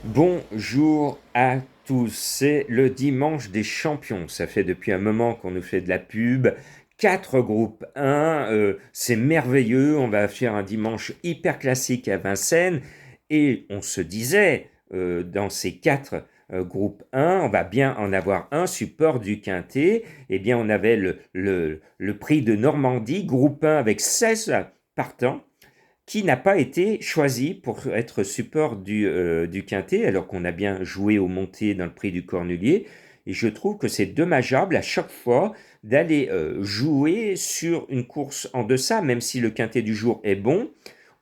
Bonjour à tous, c'est le dimanche des champions. Ça fait depuis un moment qu'on nous fait de la pub. 4 groupes 1, c'est merveilleux. On va faire un dimanche hyper classique à Vincennes. Et on se disait, dans ces 4 groupes 1, on va bien en avoir un support du Quintet. Eh bien, on avait le prix de Normandie, groupe 1 avec 16 partants qui n'a pas été choisi pour être support du Quintet, alors qu'on a bien joué au monté dans le prix du Cornulier. Et je trouve que c'est dommageable à chaque fois d'aller jouer sur une course en deçà, même si le Quintet du jour est bon,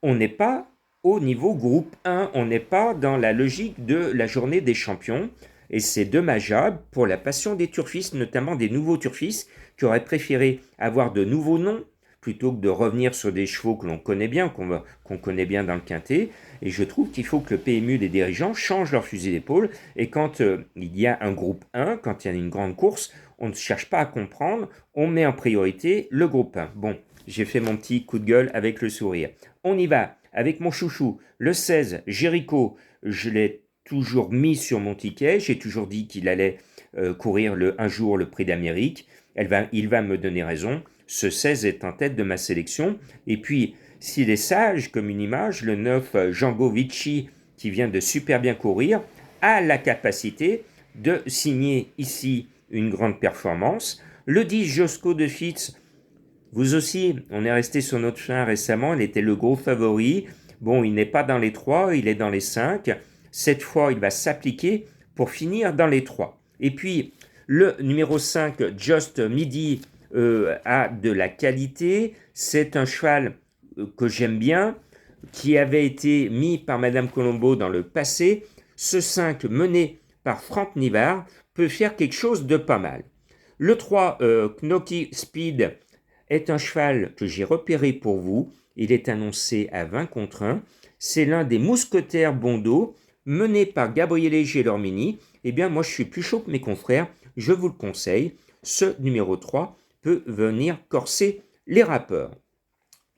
on n'est pas au niveau groupe 1, on n'est pas dans la logique de la journée des champions. Et c'est dommageable pour la passion des turfistes, notamment des nouveaux turfistes, qui auraient préféré avoir de nouveaux noms plutôt que de revenir sur des chevaux que l'on connaît bien, qu'on connaît bien dans le quintet. Et je trouve qu'il faut que le PMU des dirigeants change leur fusil d'épaule. Et quand il y a un groupe 1, quand il y a une grande course, on ne cherche pas à comprendre, on met en priorité le groupe 1. Bon, j'ai fait mon petit coup de gueule avec le sourire. On y va avec mon chouchou, le 16, Jéricho. Je l'ai toujours mis sur mon ticket, j'ai toujours dit qu'il allait courir un jour le prix d'Amérique. Il va me donner raison. Ce 16 est en tête de ma sélection. Et puis, s'il est sage comme une image, le 9 Django Vici, qui vient de super bien courir, a la capacité de signer ici une grande performance. Le 10 Josco de Fitz, vous aussi, on est resté sur notre chemin récemment, il était le gros favori. Bon, il n'est pas dans les 3, il est dans les 5. Cette fois, il va s'appliquer pour finir dans les 3. Et puis, le numéro 5, Just Midi, a de la qualité. C'est un cheval que j'aime bien, qui avait été mis par Madame Colombo dans le passé. Ce 5, mené par Franck Nivard, peut faire quelque chose de pas mal. Le 3, Knocky Speed, est un cheval que j'ai repéré pour vous. Il est annoncé à 20 contre 1. C'est l'un des mousquetaires Bondo, mené par Gabriele Gelormini. Eh bien, moi, je suis plus chaud que mes confrères. Je vous le conseille. Ce numéro 3 peut venir corser les rappeurs.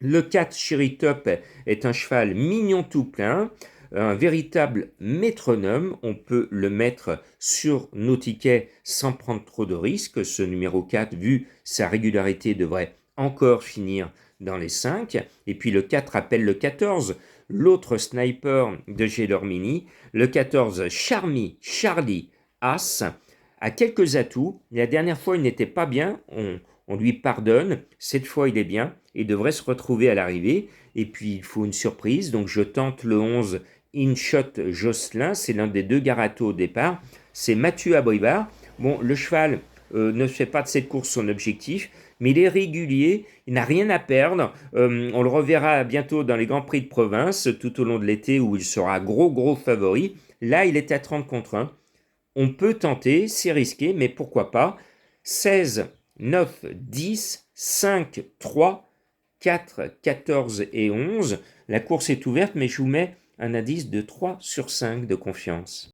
Le 4 Cherry Top est un cheval mignon tout plein, un véritable métronome. On peut le mettre sur nos tickets sans prendre trop de risques. Ce numéro 4, vu sa régularité, devrait encore finir dans les 5. Et puis le 4 appelle le 14, l'autre sniper de Gelormini. Le 14, Charlie As, a quelques atouts. La dernière fois, il n'était pas bien. On lui pardonne. Cette fois, il est bien. Il devrait se retrouver à l'arrivée. Et puis, il faut une surprise. Donc, je tente le 11, Inshot Jocelyn. C'est l'un des 2 Garato au départ. C'est Mathieu Abrivard. Bon, le cheval ne fait pas de cette course son objectif, mais il est régulier, il n'a rien à perdre. On le reverra bientôt dans les Grands Prix de province tout au long de l'été où il sera gros favori. Là, il est à 30 contre 1. On peut tenter, c'est risqué, mais pourquoi pas. 16, 9, 10, 5, 3, 4, 14 et 11. La course est ouverte, mais je vous mets un indice de 3 sur 5 de confiance.